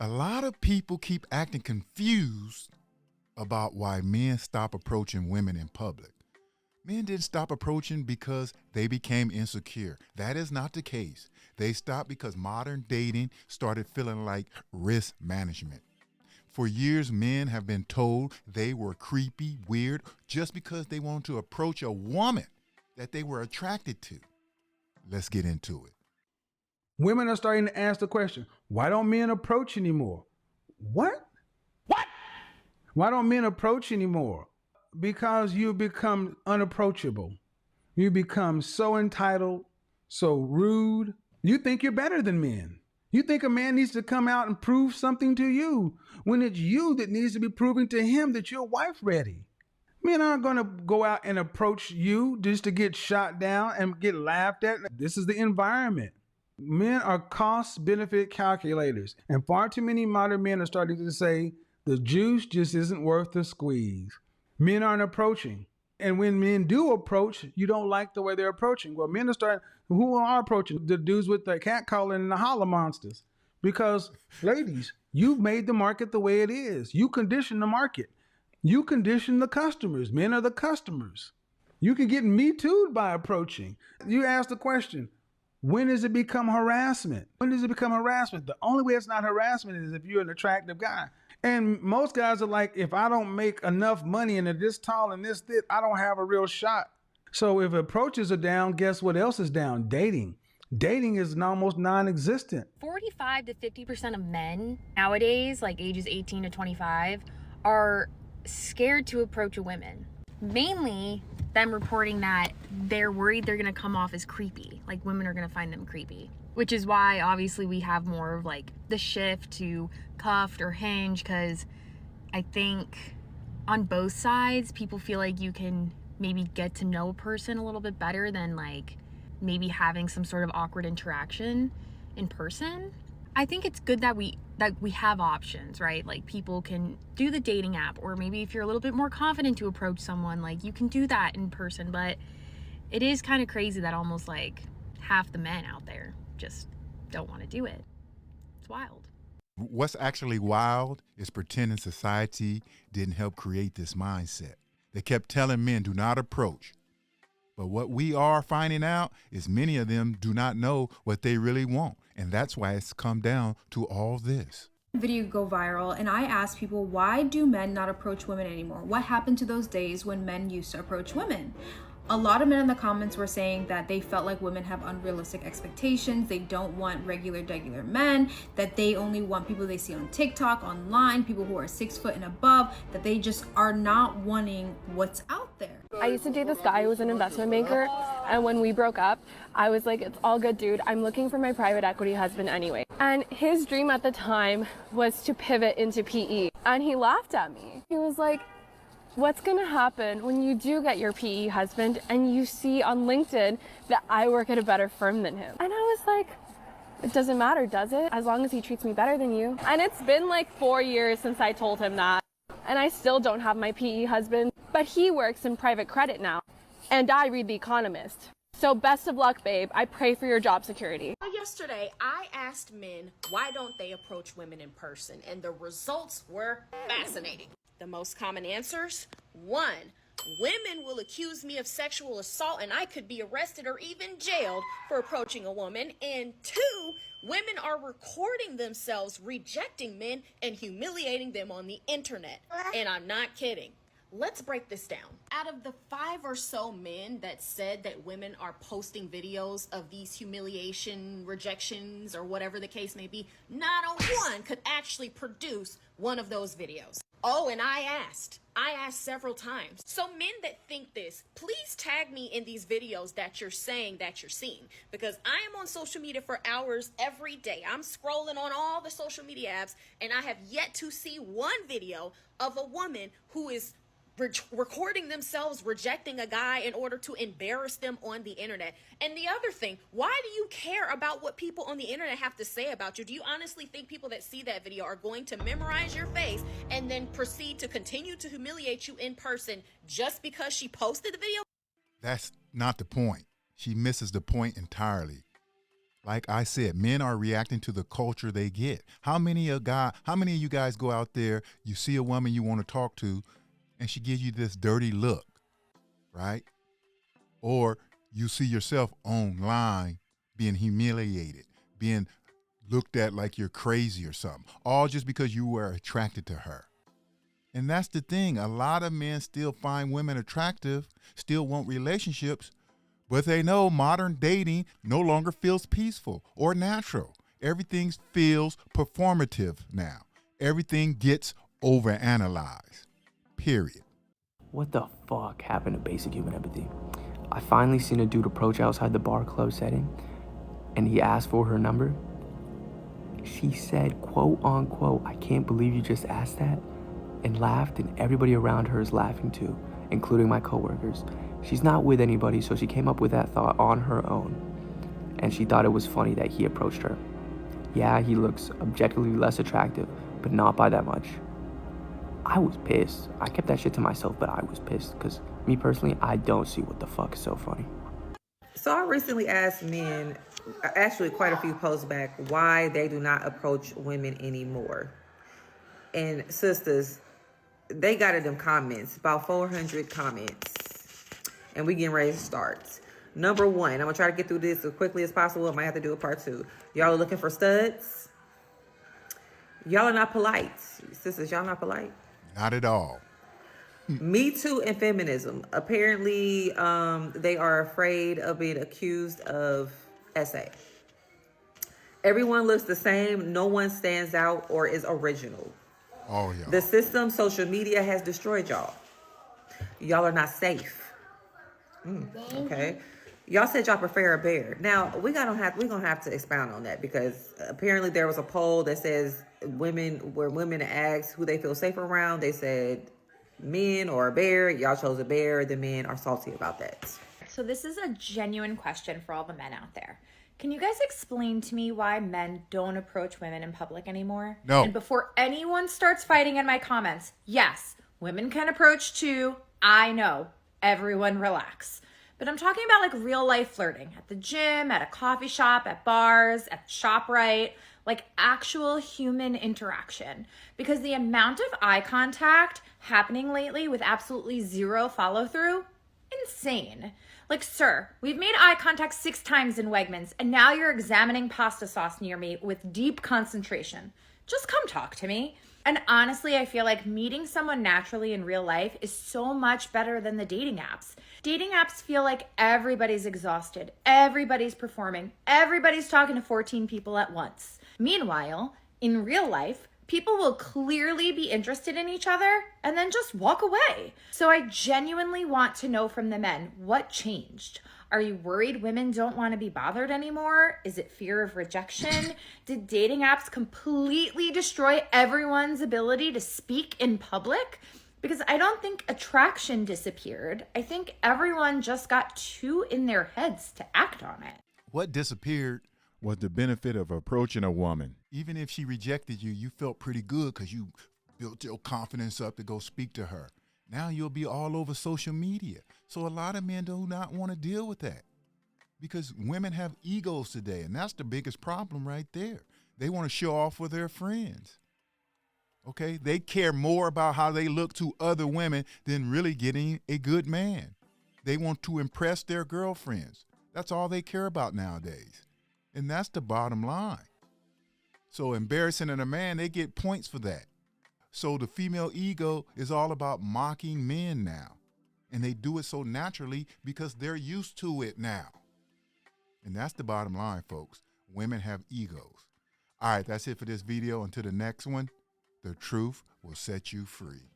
A lot of people keep acting confused about why men stop approaching women in public. Men didn't stop approaching because they became insecure. That is not the case. They stopped because modern dating started feeling like risk management. For years, men have been told they were creepy, weird, just because they wanted to approach a woman that they were attracted to. Let's get into it. Women are starting to ask the question, why don't men approach anymore? What? Why don't men approach anymore? Because you become unapproachable. You become so entitled, so rude. You think you're better than men. You think a man needs to come out and prove something to you when it's you that needs to be proving to him that you're wife ready. Men aren't going to go out and approach you just to get shot down and get laughed at. This is the environment. Men are cost-benefit calculators, and far too many modern men are starting to say the juice just isn't worth the squeeze. Men aren't approaching. And when men do approach, you don't like the way they're approaching. Well, men are starting, who are approaching? The dudes with the cat calling and the holler monsters. Because, ladies, you've made the market the way it is. You condition the market. You condition the customers. Men are the customers. You can get me too'd by approaching. You ask the question, when does it become harassment? When does it become harassment? The only way it's not harassment is if you're an attractive guy. And most guys are like, if I don't make enough money and they're this tall and this thick, I don't have a real shot. So if approaches are down, guess what else is down? Dating. Dating is almost non-existent. 45 to 50% of men nowadays, like ages 18 to 25, are scared to approach a woman. Mainly them reporting that they're worried they're going to come off as creepy, like women are going to find them creepy, which is why obviously we have more of like the shift to cuffed or hinge, because I think on both sides people feel like you can maybe get to know a person a little bit better than like maybe having some sort of awkward interaction in person. I think it's good that we have options, right? Like people can do the dating app, or maybe if you're a little bit more confident to approach someone, like you can do that in person. But it is kind of crazy that almost like half the men out there just don't want to do it. It's wild. What's actually wild is pretending society didn't help create this mindset. They kept telling men do not approach. But what we are finding out is many of them do not know what they really want. And that's why it's come down to all this. Video go viral, and I asked people, why do men not approach women anymore? What happened to those days when men used to approach women? A lot of men in the comments were saying that they felt like women have unrealistic expectations. They don't want regular men, that they only want people they see on TikTok, online, people who are 6 foot and above, that they just are not wanting what's out there. I used to date this guy who was an investment banker, and when we broke up, I was like, it's all good, dude. I'm looking for my private equity husband anyway. And his dream at the time was to pivot into PE. And he laughed at me. He was like, what's gonna happen when you do get your PE husband and you see on LinkedIn that I work at a better firm than him? And I was like, it doesn't matter, does it? As long as he treats me better than you. And it's been like 4 years since I told him that. And I still don't have my PE husband, but he works in private credit now. And I read The Economist. So best of luck, babe. I pray for your job security. Yesterday, I asked men, why don't they approach women in person? And the results were fascinating. The most common answers: 1, women will accuse me of sexual assault and I could be arrested or even jailed for approaching a woman. And 2, women are recording themselves rejecting men and humiliating them on the internet. And I'm not kidding. Let's break this down. Out of the 5 or so men that said that women are posting videos of these humiliation, rejections, or whatever the case may be, not a one could actually produce one of those videos. Oh, and I asked several times. So men that think this, please tag me in these videos that you're saying that you're seeing, because I am on social media for hours every day. I'm scrolling on all the social media apps, and I have yet to see one video of a woman who is recording themselves rejecting a guy in order to embarrass them on the internet. And the other thing, why do you care about what people on the internet have to say about you? Do you honestly think people that see that video are going to memorize your face and then proceed to continue to humiliate you in person just because she posted the video? That's not the point. She misses the point entirely. Like I said, men are reacting to the culture they get. How many of you guys go out there, you see a woman you want to talk to, and she gives you this dirty look, right? Or you see yourself online being humiliated, being looked at like you're crazy or something, all just because you were attracted to her. And that's the thing. A lot of men still find women attractive, still want relationships, but they know modern dating no longer feels peaceful or natural. Everything feels performative now. Everything gets overanalyzed. Period. What the fuck happened to basic human empathy? I finally seen a dude approach outside the bar club setting, and he asked for her number. She said, quote unquote, "I can't believe you just asked that," and laughed, and everybody around her is laughing too, including my coworkers. She's not with anybody, so she came up with that thought on her own, and she thought it was funny that he approached her. Yeah, he looks objectively less attractive, but not by that much. I was pissed. I kept that shit to myself, but I was pissed because me personally, I don't see what the fuck is so funny. So I recently asked men, actually quite a few posts back, why they do not approach women anymore. And sisters, they got in them comments, about 400 comments. And we getting ready to start. Number one, I'm going to try to get through this as quickly as possible. I might have to do a part 2. Y'all are looking for studs? Y'all are not polite. Sisters, y'all not polite? Not at all. Me Too and feminism. Apparently, they are afraid of being accused of SA. Everyone looks the same. No one stands out or is original. Oh, yeah. The system, social media, has destroyed y'all. Y'all are not safe. Okay. Y'all said y'all prefer a bear. Now, we're gonna have to expound on that, because apparently there was a poll that says women asked who they feel safer around, they said men or a bear. Y'all chose a bear. The men are salty about that. So this is a genuine question for all the men out there. Can you guys explain to me why men don't approach women in public anymore? No. And before anyone starts fighting in my comments, yes, women can approach too. I know. Everyone relax. But I'm talking about like real life flirting at the gym, at a coffee shop, at bars, at ShopRite, like actual human interaction. Because the amount of eye contact happening lately with absolutely zero follow through, insane. Like, sir, we've made eye contact 6 times in Wegmans, and now you're examining pasta sauce near me with deep concentration. Just come talk to me. And honestly, I feel like meeting someone naturally in real life is so much better than the dating apps. Dating apps feel like everybody's exhausted, everybody's performing, everybody's talking to 14 people at once. Meanwhile, in real life, people will clearly be interested in each other and then just walk away. So I genuinely want to know from the men, what changed? Are you worried women don't want to be bothered anymore? Is it fear of rejection? Did dating apps completely destroy everyone's ability to speak in public? Because I don't think attraction disappeared. I think everyone just got too in their heads to act on it. What disappeared was the benefit of approaching a woman. Even if she rejected you, you felt pretty good because you built your confidence up to go speak to her. Now you'll be all over social media. So a lot of men do not want to deal with that, because women have egos today, and that's the biggest problem right there. They want to show off with their friends. Okay? They care more about how they look to other women than really getting a good man. They want to impress their girlfriends. That's all they care about nowadays. And that's the bottom line. So embarrassing in a man, they get points for that. So the female ego is all about mocking men now. And they do it so naturally because they're used to it now. And that's the bottom line, folks. Women have egos. All right, that's it for this video. Until the next one, the truth will set you free.